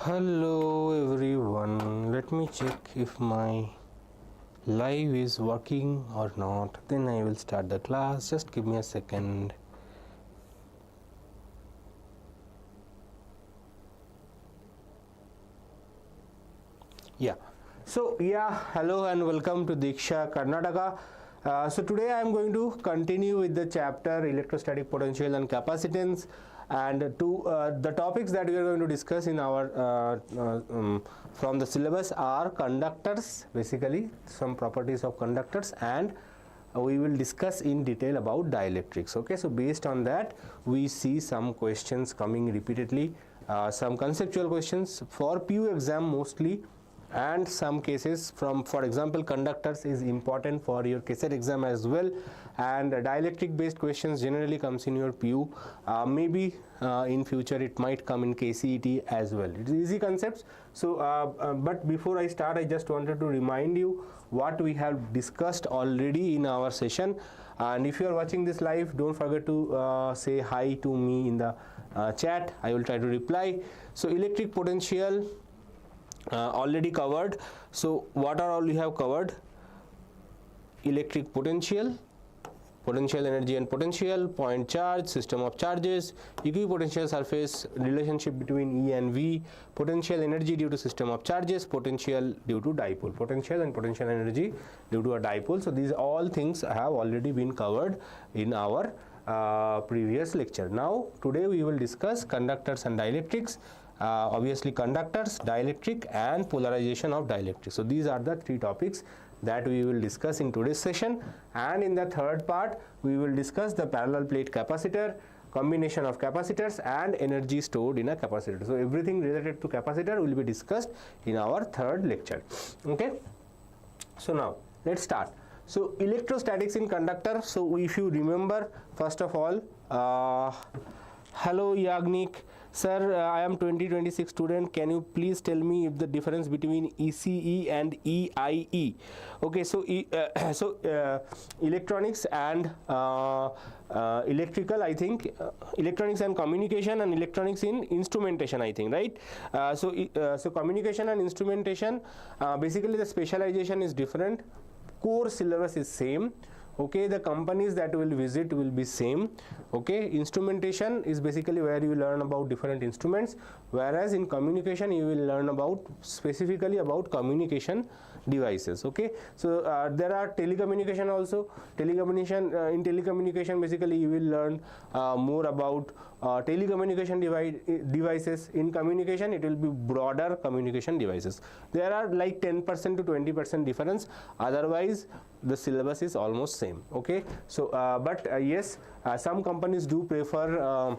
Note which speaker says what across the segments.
Speaker 1: Hello everyone, let me check if my live is working or not, then I will start the class. Just give me a second. Hello and welcome to Deeksha, Karnataka. So today I am going to continue with the chapter Electrostatic Potential and Capacitance, and the topics that we are going to discuss in our from the syllabus are conductors, basically some properties of conductors, and we will discuss in detail about dielectrics. Okay, so based on that we see some questions coming repeatedly, some conceptual questions for PU exam mostly, and some cases from, for example, conductors is important for your KCET exam as well, and dielectric based questions generally comes in your PU. Maybe in future it might come in KCET as well. It's easy concepts. So but before I start, I just wanted to remind you what we have discussed already in our session, and if you are watching this live, don't forget to say hi to me in the chat. I will try to reply. So electric potential already covered. So what are all we have covered? Electric potential, potential energy and potential, point charge, system of charges, equipotential surface, relationship between E and V, potential energy due to system of charges, potential due to dipole, potential and potential energy due to a dipole. So these all things have already been covered in our previous lecture. Now today we will discuss conductors and dielectrics. Obviously conductors, dielectric, and polarization of dielectric. So these are the three topics that we will discuss in today's session, and in the third part we will discuss the parallel plate capacitor, combination of capacitors, and energy stored in a capacitor. So everything related to capacitor will be discussed in our third lecture. Okay, so now let's start. So electrostatics in conductor. So if you remember, first of all, hello Yagnik. Sir, I am 2026 student. Can you please tell me if the difference between ECE and EIE? Okay, so electronics and electrical, I think, electronics and communication, and electronics in instrumentation, I think, right? So communication and instrumentation, basically the specialization is different. Core syllabus is same. Okay, the companies that will visit will be same. Okay, instrumentation is basically where you learn about different instruments, whereas in communication you will learn about specifically about communication devices. Okay, so there are telecommunication also. Telecommunication, in telecommunication basically you will learn more about telecommunication devices. In communication it will be broader communication devices. There are like 10% to 20% difference, otherwise the syllabus is almost same. Okay, so yes, some companies do prefer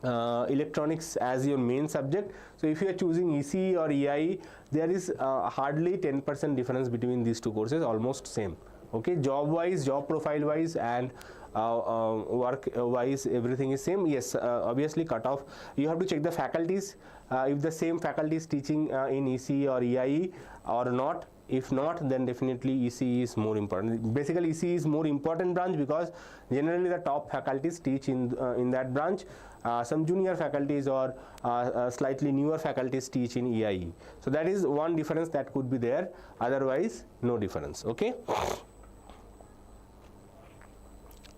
Speaker 1: electronics as your main subject. So if you are choosing ECE or EIE, there is hardly 10% difference between these two courses, almost same. Okay, job wise, job profile wise, and work wise, everything is same. Yes, obviously cutoff, you have to check the faculties, if the same faculty is teaching in ECE or EIE or not. If not, then definitely ECE is more important. Basically ECE is more important branch because generally the top faculties teach in that branch. Some junior faculties or slightly newer faculties teach in EIE. So that is one difference that could be there, otherwise no difference. Okay.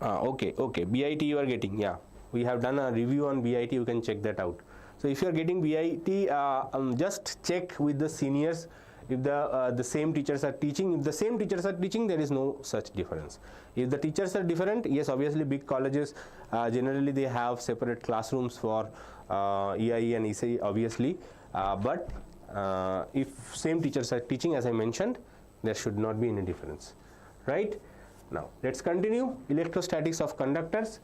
Speaker 1: Okay, BIT you are getting, yeah, we have done a review on BIT, you can check that out. So if you are getting BIT, just check with the seniors if the same teachers are teaching. If the same teachers are teaching, there is no such difference. If the teachers are different, yes, obviously big colleges generally they have separate classrooms for EIE and ECE, obviously, but if same teachers are teaching, as I mentioned, there should not be any difference, right? Now let's continue. Electrostatics of conductors.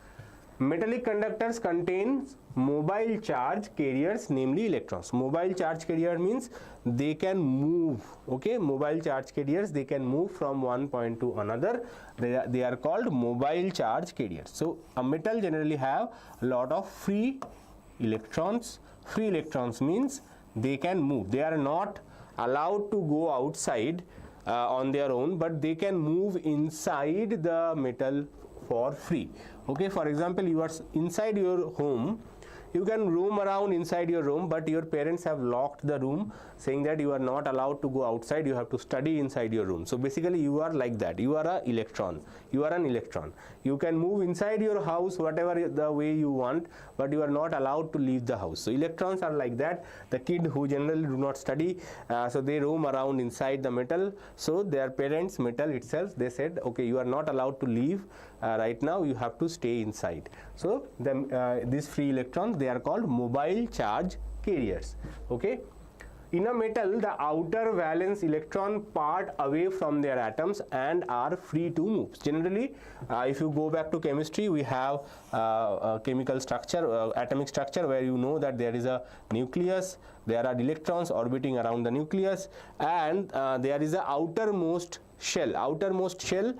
Speaker 1: Metallic conductors contain mobile charge carriers, namely electrons. Mobile charge carrier means they can move. Okay, mobile charge carriers, they can move from one point to another. They are called mobile charge carriers. So a metal generally have a lot of free electrons. Free electrons means they can move. They are not allowed to go outside on their own, but they can move inside the metal for free. Okay, for example, you are inside your home, you can roam around inside your room, but your parents have locked the room saying that you are not allowed to go outside, you have to study inside your room. So basically you are like that, you are an electron, you can move inside your house whatever the way you want, but you are not allowed to leave the house. So electrons are like that, the kid who generally do not study, so they roam around inside the metal. So their parents, metal itself, they said, okay, you are not allowed to leave right now, you have to stay inside. So these free electrons, they are called mobile charge carriers. Okay. In a metal, the outer valence electron part away from their atoms and are free to move. Generally, if you go back to chemistry, we have a chemical structure, atomic structure, where you know that there is a nucleus, there are electrons orbiting around the nucleus, and there is a outermost shell. Outermost shell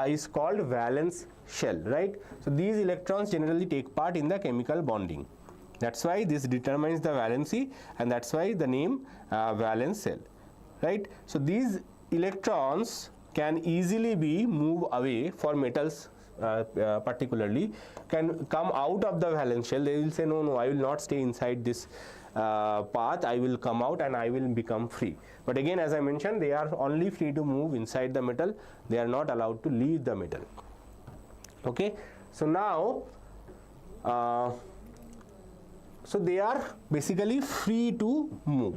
Speaker 1: is called valence shell, right? So these electrons generally take part in the chemical bonding. That's why this determines the valency, and that's why the name valence shell, right? So these electrons can easily be moved away for metals, particularly can come out of the valence shell. They will say, no, I will not stay inside this path, I will come out and I will become free. But again, as I mentioned, they are only free to move inside the metal, they are not allowed to leave the metal. Okay, so now so they are basically free to move.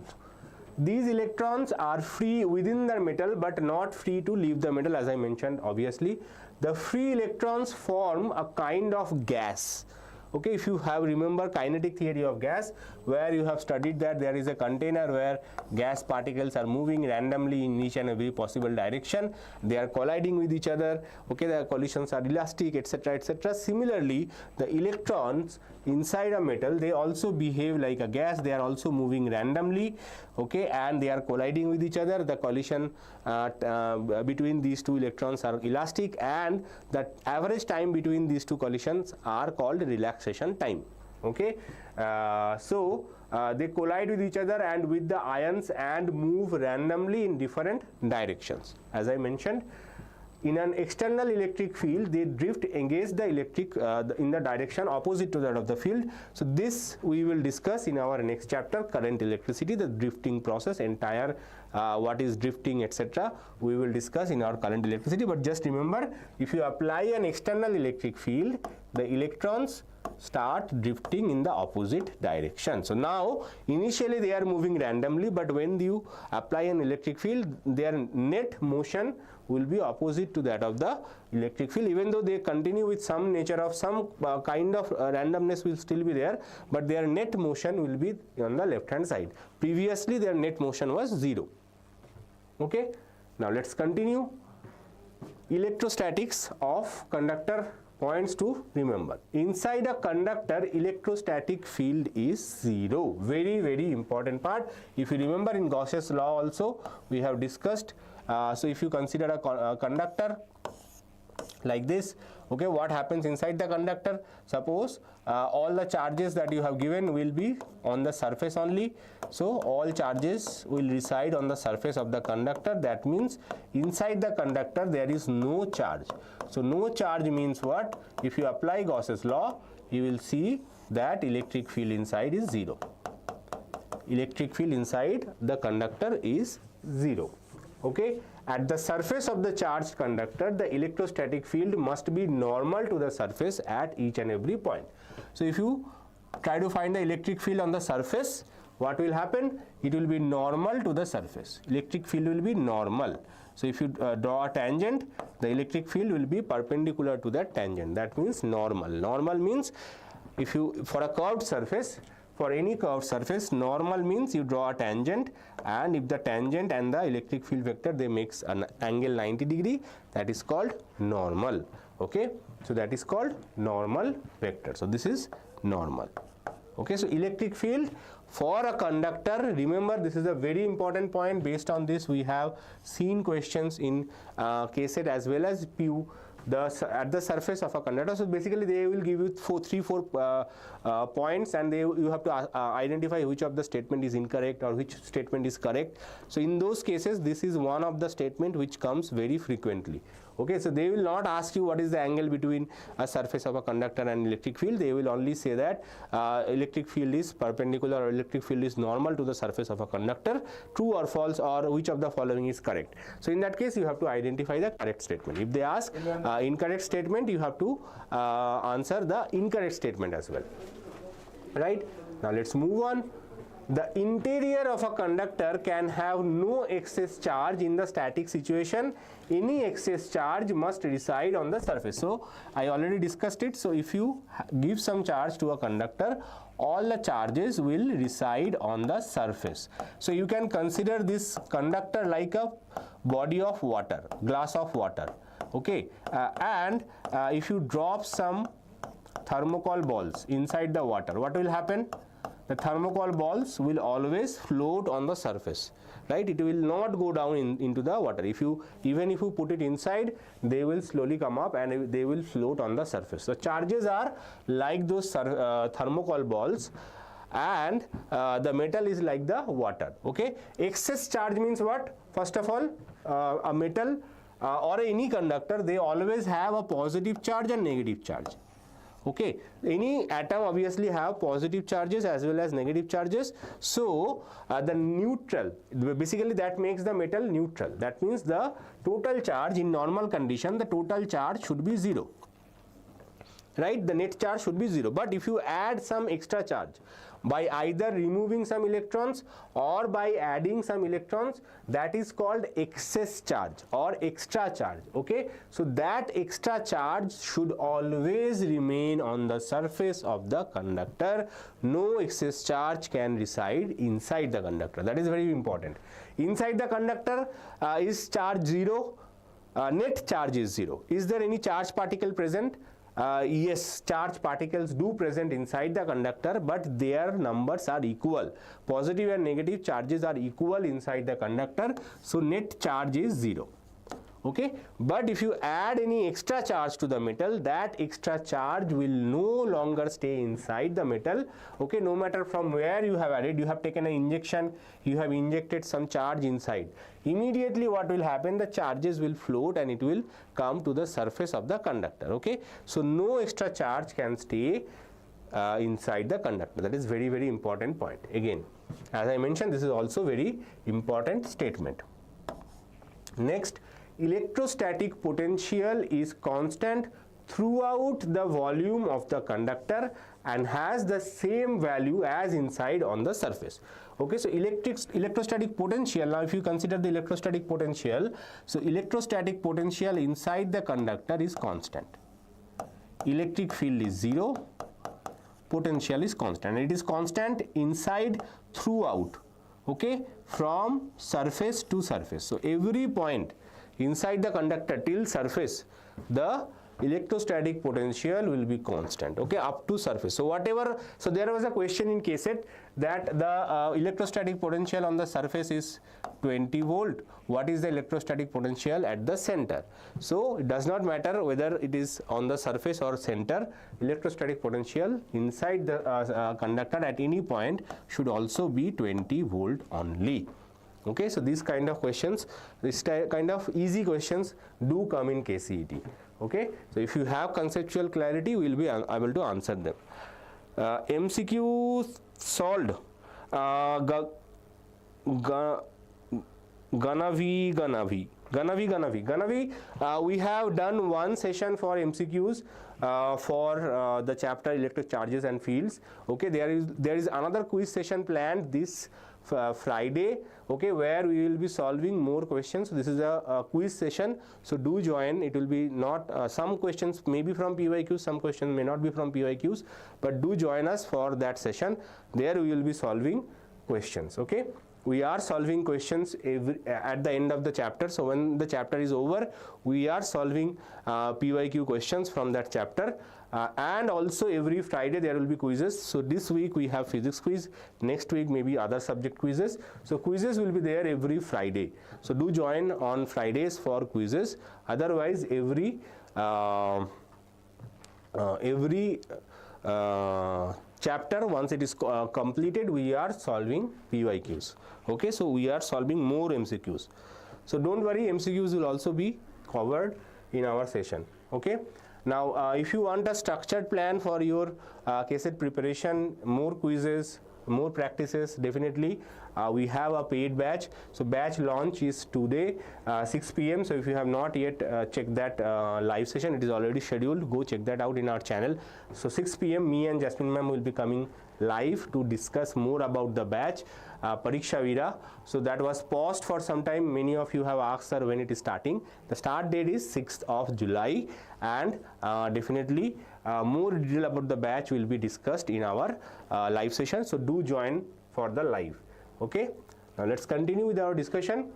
Speaker 1: These electrons are free within the metal but not free to leave the metal, as I mentioned. Obviously, the free electrons form a kind of gas. Okay, if you have remember kinetic theory of gas, where you have studied that there is a container where gas particles are moving randomly in each and every possible direction, they are colliding with each other, okay, the collisions are elastic, etc., etc. Similarly, the electrons inside a metal, they also behave like a gas, they are also moving randomly, okay, and they are colliding with each other. The collision between these two electrons are elastic, and the average time between these two collisions are called relaxation time. Okay, so they collide with each other and with the ions and move randomly in different directions. As I mentioned, in an external electric field, they drift against the electric in the direction opposite to that of the field. So this we will discuss in our next chapter, current electricity, the drifting process, entire what is drifting, etc. we will discuss in our current electricity. But just remember, if you apply an external electric field, the electrons start drifting in the opposite direction. So now initially they are moving randomly, but when you apply an electric field, their net motion will be opposite to that of the electric field. Even though they continue with some nature of some kind of randomness will still be there, but their net motion will be on the left hand side. Previously their net motion was 0. Okay, now let's continue. Electrostatics of conductor points to remember. Inside a conductor, electrostatic field is 0. Very, very important part. If you remember, in Gauss's law also we have discussed. So if you consider a conductor like this, okay, what happens inside the conductor? Suppose all the charges that you have given will be on the surface only. So all charges will reside on the surface of the conductor. That means inside the conductor there is no charge. So no charge means what? If you apply Gauss's law, you will see that electric field inside is 0. Electric field inside the conductor is 0. Okay, at the surface of the charged conductor, the electrostatic field must be normal to the surface at each and every point. So if you try to find the electric field on the surface, what will happen? It will be normal to the surface. Electric field will be normal. So if you draw a tangent, the electric field will be perpendicular to that tangent. That means normal. Normal means if you, for a curved surface, for any curved surface, normal means you draw a tangent, and if the tangent and the electric field vector, they makes an angle 90 degree, that is called normal. Okay, so that is called normal vector. So this is normal. Okay, so electric field for a conductor, remember this is a very important point. Based on this, we have seen questions in KCET as well as PU. At the surface of a conductor. So basically they will give you 3-4 points, and you have to identify which of the statement is incorrect or which statement is correct. So in those cases, this is one of the statement which comes very frequently. Okay, so they will not ask you what is the angle between a surface of a conductor and electric field. They will only say that electric field is perpendicular or electric field is normal to the surface of a conductor, true or false, or which of the following is correct. So in that case you have to identify the correct statement. If they ask incorrect statement, you have to answer the incorrect statement as well, right? Now let's move on. The interior of a conductor can have no excess charge in the static situation. Any excess charge must reside on the surface. So I already discussed it. So if you give some charge to a conductor, all the charges will reside on the surface. So you can consider this conductor like a body of water, glass of water. Okay, and if you drop some thermocol balls inside the water, what will happen? The thermocol balls will always float on the surface, right? It will not go down into the water. Even if you put it inside, they will slowly come up and they will float on the surface. So charges are like those thermocol balls, and the metal is like the water. Okay, excess charge means what? First of all, a metal or any conductor, they always have a positive charge and negative charge. Okay, any atom obviously have positive charges as well as negative charges. So the neutral, basically that makes the metal neutral. That means the total charge in normal condition, the total charge should be 0, right? The net charge should be 0. But if you add some extra charge by either removing some electrons or by adding some electrons, that is called excess charge or extra charge. Okay, so that extra charge should always remain on the surface of the conductor. No excess charge can reside inside the conductor. That is very important. Inside the conductor is charge 0, net charge is 0. Is there any charge particle present? Yes, charge particles do present inside the conductor, but their numbers are equal. Positive and negative charges are equal inside the conductor, so net charge is 0. Okay, but if you add any extra charge to the metal, that extra charge will no longer stay inside the metal. Okay, no matter from where you have added, you have taken an injection, you have injected some charge inside. Immediately what will happen? The charges will float and it will come to the surface of the conductor. Okay, so no extra charge can stay inside the conductor. That is very, very important point. Again, as I mentioned, this is also very important statement. Next, electrostatic potential is constant throughout the volume of the conductor and has the same value as inside on the surface. Okay, so electrostatic potential, now if you consider the electrostatic potential, so electrostatic potential inside the conductor is constant. Electric field is 0, potential is constant. It is constant inside throughout, okay, from surface to surface. So every point inside the conductor till surface, the electrostatic potential will be constant, okay, up to surface. So whatever, so there was a question in KCET that the electrostatic potential on the surface is 20 volt. What is the electrostatic potential at the center? So it does not matter whether it is on the surface or center, electrostatic potential inside the conductor at any point should also be 20 volt only. Okay, so these kind of questions, this kind of easy questions do come in KCET. Okay, so if you have conceptual clarity, we will be able to answer them. MCQ solved. Ganavi. We have done one session for MCQs for the chapter electric charges and fields. Okay, there is another quiz session planned this Friday, okay, where we will be solving more questions. This is a quiz session, so do join. It will be not some questions may be from PYQs, some questions may not be from PYQs, but do join us for that session. There we will be solving questions. Okay, we are solving questions at the end of the chapter. So when the chapter is over, we are solving PYQ questions from that chapter. And also every Friday there will be quizzes. So this week we have physics quiz, next week maybe other subject quizzes. So quizzes will be there every Friday. So do join on Fridays for quizzes. Otherwise every chapter, once it is completed, we are solving PYQs. Okay, so we are solving more MCQs. So don't worry, MCQs will also be covered in our session. Okay. Now, if you want a structured plan for your KCET preparation, more quizzes, more practices, definitely we have a paid batch. So batch launch is today 6 p.m. So if you have not yet checked that live session, it is already scheduled. Go check that out in our channel. So 6 p.m. me and Jasmine ma'am will be coming live to discuss more about the batch Pariksha Veera. So that was paused for some time. Many of you have asked, sir, when it is starting. The start date is 6th of July, and definitely more detail about the batch will be discussed in our live session. So do join for the live. Okay. Now let's continue with our discussion.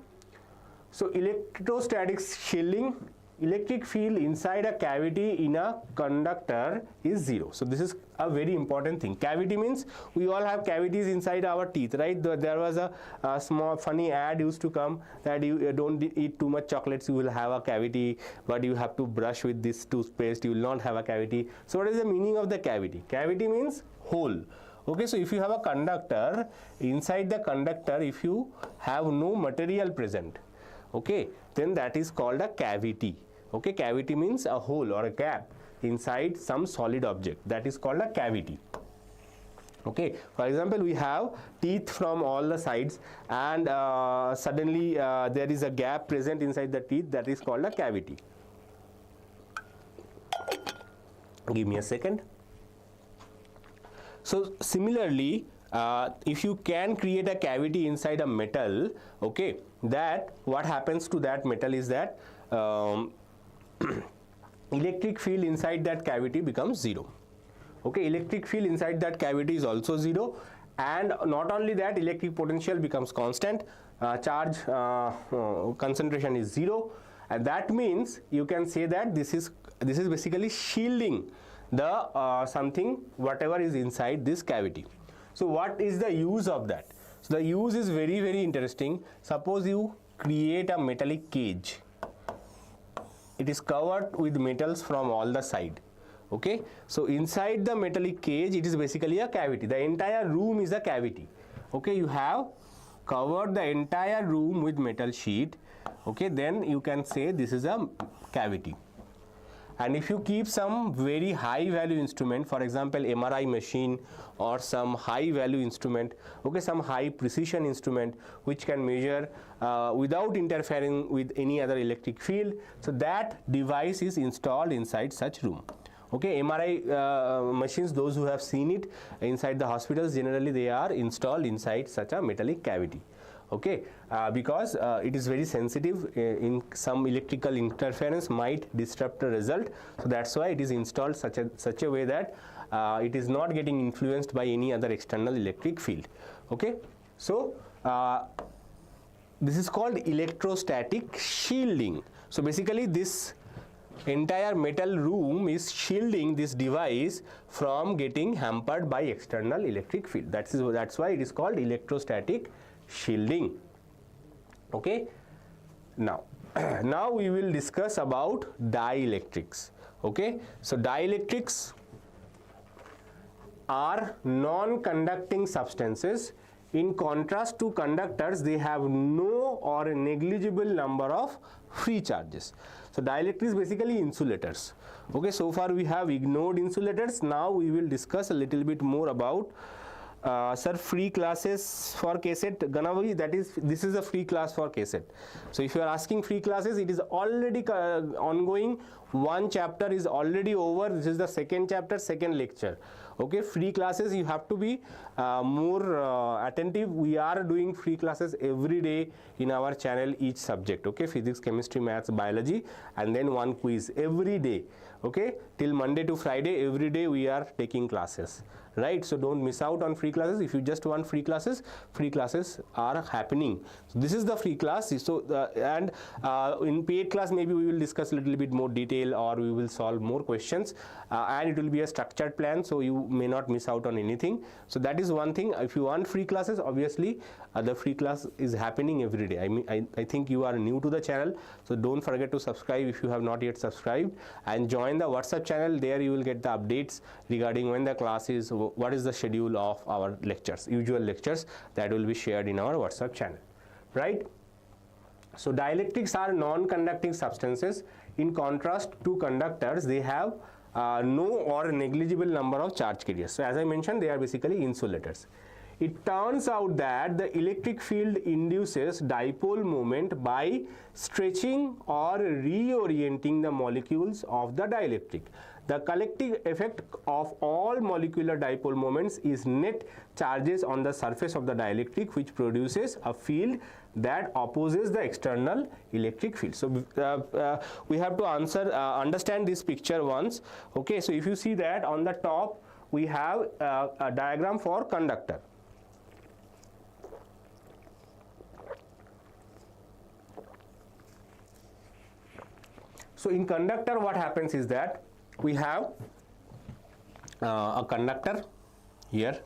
Speaker 1: So electrostatics shielding. Electric field inside a cavity in a conductor is zero. So this is a very important thing. Cavity means we all have cavities inside our teeth, right? There was a small funny ad used to come that you don't eat too much chocolates, you will have a cavity, but you have to brush with this toothpaste, you will not have a cavity. So what is the meaning of the cavity? Cavity means hole. Okay, so if you have a conductor, inside the conductor, if you have no material present, okay, then that is called a cavity. Okay, cavity means a hole or a gap inside some solid object. That is called a cavity. Okay, for example, we have teeth from all the sides, and suddenly there is a gap present inside the teeth. That is called a cavity. Give me a second. So similarly, if you can create a cavity inside a metal, okay, that what happens to that metal is that electric field inside that cavity becomes zero. Okay, electric field inside that cavity is also zero, and not only that, electric potential becomes constant, charge concentration is zero, and that means you can say that this is basically shielding the something whatever is inside this cavity. So what is the use of that? So the use is very, very interesting. Suppose you create a metallic cage. It is covered with metals from all the side. Okay, so inside the metallic cage, it is basically a cavity. The entire room is a cavity. Okay, you have covered the entire room with metal sheet. Okay, then you can say this is a cavity. And if you keep some very high value instrument, for example MRI machine or some high value instrument, okay, some high precision instrument which can measure without interfering with any other electric field, so that device is installed inside such room. Okay, MRI machines, those who have seen it inside the hospitals, generally they are installed inside such a metallic cavity. Okay, because it is very sensitive, in some electrical interference might disrupt the result, so that's why it is installed such a way that it is not getting influenced by any other external electric field. Okay, so this is called electrostatic shielding. So basically this entire metal room is shielding this device from getting hampered by external electric field. That's why it is called electrostatic shielding. Okay, now we will discuss about dielectrics. Okay, so dielectrics are non-conducting substances. In contrast to conductors, they have no or a negligible number of free charges. So dielectrics basically insulators. Okay, so far we have ignored insulators. Now we will discuss a little bit more about sir, free classes for KCET, Ganavi, this is a free class for KCET. So if you are asking free classes, it is already ongoing. One chapter is already over. This is the second chapter, second lecture. Okay, free classes, you have to be more attentive. We are doing free classes every day in our channel, each subject. Okay, physics, chemistry, maths, biology, and then one quiz every day. Okay, till Monday to Friday, every day we are taking classes. Right, so don't miss out on free classes. If you just want free classes are happening. So this is the free class. So and in paid class maybe we will discuss a little bit more detail, or we will solve more questions, and it will be a structured plan, so you may not miss out on anything. So that is one thing. If you want free classes, obviously the free class is happening every day. I mean, I think you are new to the channel, so don't forget to subscribe if you have not yet subscribed, and join the WhatsApp channel. There you will get the updates regarding when the class is, what is the schedule of our lectures, usual lectures that will be shared in our WhatsApp channel, right? So dielectrics are non-conducting substances. in contrast to conductors, they have no or negligible number of charge carriers. So as I mentioned, they are basically insulators. It turns out that the electric field induces dipole moment by stretching or reorienting the molecules of the dielectric. The collective effect of all molecular dipole moments is net charges on the surface of the dielectric, which produces a field that opposes the external electric field. So we have to understand this picture once. Okay, so if you see that on the top we have a diagram for conductor. So in conductor, what happens is that we have a conductor here.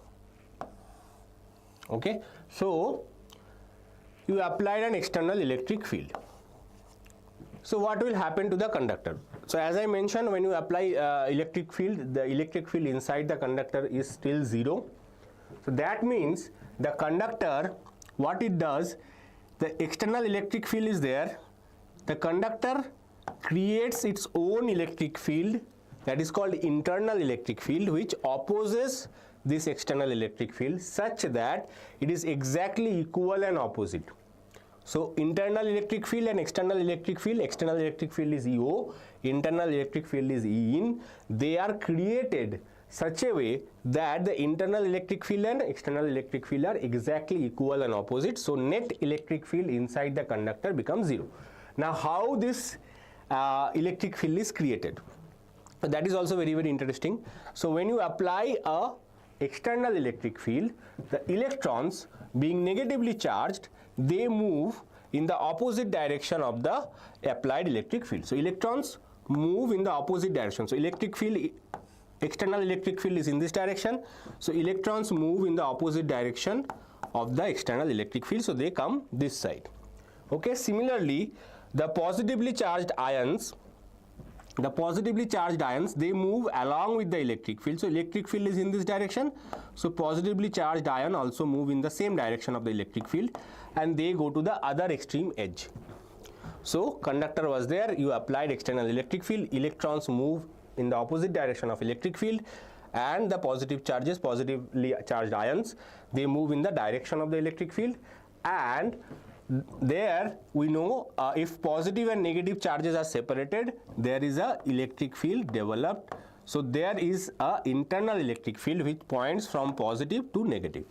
Speaker 1: Okay, so you applied an external electric field. So what will happen to the conductor? So as I mentioned, when you apply electric field, the electric field inside the conductor is still 0. So that means the conductor, what it does, the external electric field is there, the conductor creates its own electric field, that is called internal electric field, which opposes this external electric field such that it is exactly equal and opposite. So internal electric field and external electric field is EO, internal electric field is E in. They are created such a way that the internal electric field and external electric field are exactly equal and opposite. So net electric field inside the conductor becomes 0. Now how this electric field is created? That is also very interesting. So when you apply a external electric field, the electrons being negatively charged, they move in the opposite direction of the applied electric field. So electrons move in the opposite direction. So electric field, external electric field is in this direction. So electrons move in the opposite direction of the external electric field. So they come this side. Okay, similarly, the positively charged ions, they move along with the electric field. So electric field is in this direction. So positively charged ion also move in the same direction of the electric field, and they go to the other extreme edge. So conductor was there, you applied external electric field, electrons move in the opposite direction of electric field, and the positive charges, positively charged ions, they move in the direction of the electric field. And there we know if positive and negative charges are separated, there is a electric field developed. So there is a internal electric field which points from positive to negative.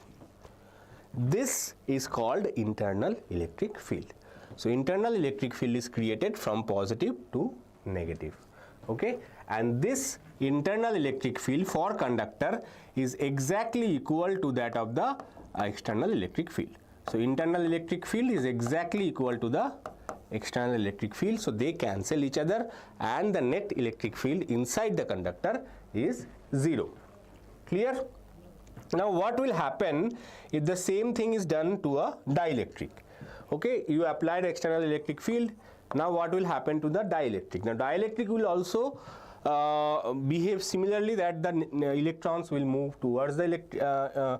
Speaker 1: This is called internal electric field. So internal electric field is created from positive to negative. Okay, and this internal electric field for conductor is exactly equal to that of the external electric field. So internal electric field is exactly equal to the external electric field, so they cancel each other, and the net electric field inside the conductor is 0. Clear? Now what will happen if the same thing is done to a dielectric? Okay, you applied external electric field. Now what will happen to the dielectric? Now dielectric will also behave similarly, that the electrons will move towards the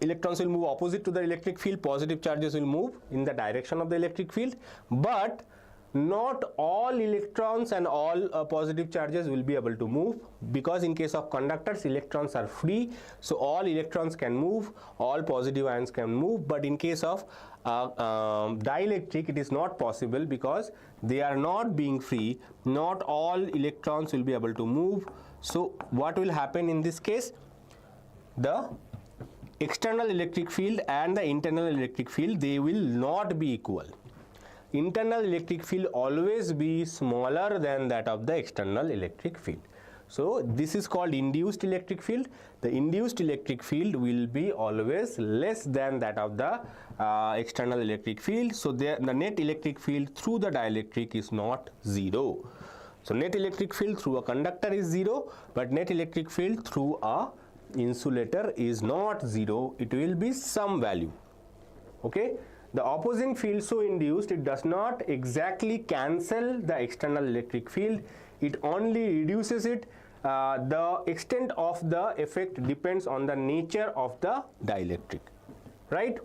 Speaker 1: electrons will move opposite to the electric field, positive charges will move in the direction of the electric field, but not all electrons and all positive charges will be able to move, because in case of conductors, electrons are free, so all electrons can move, all positive ions can move. But in case of dielectric, it is not possible, because they are not being free, not all electrons will be able to move. So what will happen in this case? The external electric field and the internal electric field, they will not be equal. Internal electric field always be smaller than that of the external electric field. So this is called induced electric field. The induced electric field will be always less than that of the external electric field. So the net electric field through the dielectric is not 0. So net electric field through a conductor is 0, but net electric field through a insulator is not 0, it will be some value. Okay, the opposing field so induced, it does not exactly cancel the external electric field, it only reduces it. The extent of the effect depends on the nature of the dielectric, right?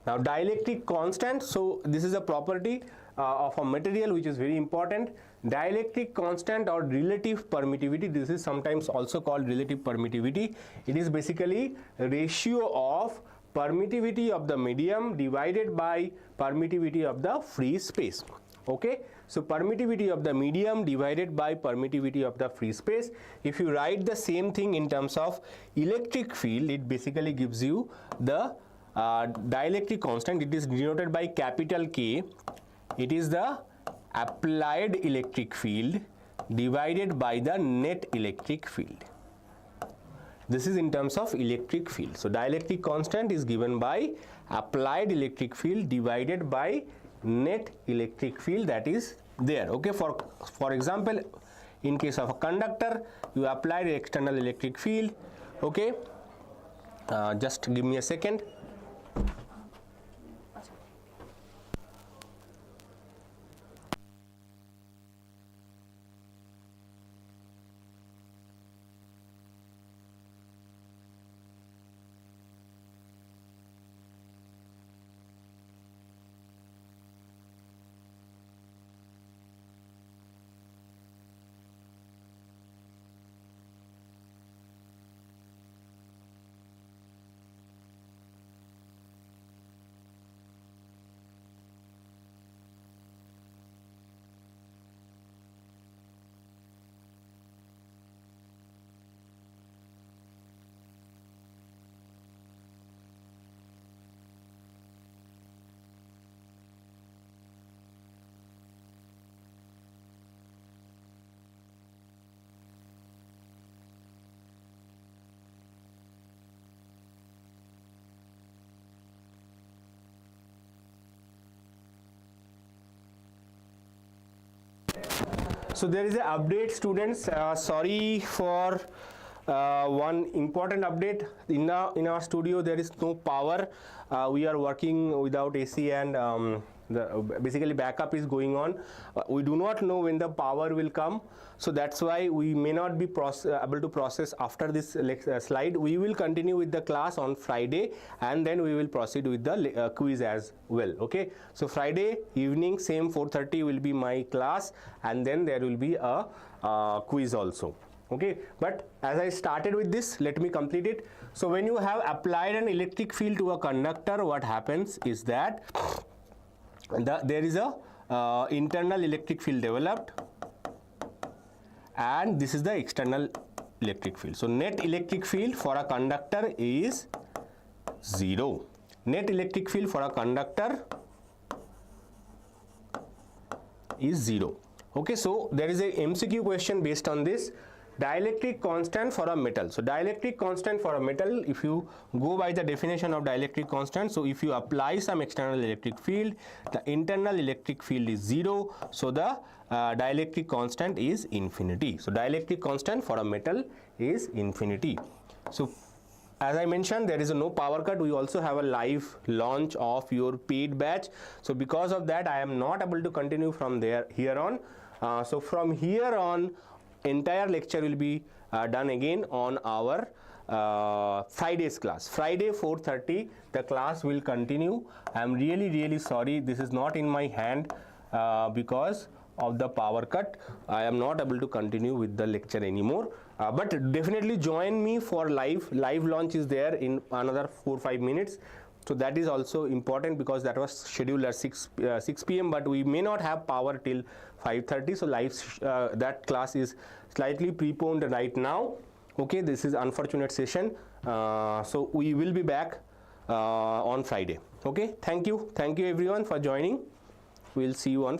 Speaker 1: Now dielectric constant, so this is a property of a material which is very important. Dielectric constant or relative permittivity, this is sometimes also called relative permittivity. It is basically a ratio of permittivity of the medium divided by permittivity of the free space. Okay, so permittivity of the medium divided by permittivity of the free space. If you write the same thing in terms of electric field, it basically gives you the dielectric constant. It is denoted by capital K. It is the applied electric field divided by the net electric field. This is in terms of electric field. So dielectric constant is given by applied electric field divided by net electric field that is there. Okay, for example, in case of a conductor, you apply the external electric field. Okay, just give me a second. So there is an update, students. Sorry for one important update. In our studio there is no power. We are working without AC and basically backup is going on. We do not know when the power will come, so that's why we may not be able to process after this slide. We will continue with the class on Friday and then we will proceed with the quiz as well. Okay, so Friday evening same 4:30 will be my class and then there will be a quiz also. Okay, but as I started with this, let me complete it. So when you have applied an electric field to a conductor, what happens is that there is a internal electric field developed and this is the external electric field. So net electric field for a conductor is 0. Net electric field for a conductor is 0. Okay, so there is a MCQ question based on this. Dielectric constant for a metal. So dielectric constant for a metal, if you go by the definition of dielectric constant, so if you apply some external electric field, the internal electric field is 0, so the dielectric constant is infinity. So dielectric constant for a metal is infinity. So as I mentioned, there is no power cut. We also have a live launch of your paid batch. So because of that, I am not able to continue from here on. So from here on, entire lecture will be done again on our Friday's class. Friday 4:30 the class will continue. I am really sorry, this is not in my hand because of the power cut. I am not able to continue with the lecture anymore, but definitely join me for live launch is there in another 4-5 minutes. So that is also important because that was scheduled at 6 p.m. but we may not have power till 5:30. So live that class is slightly preponed right now. Okay, this is unfortunate session. So we will be back on Friday. Okay, thank you everyone for joining. We'll see you on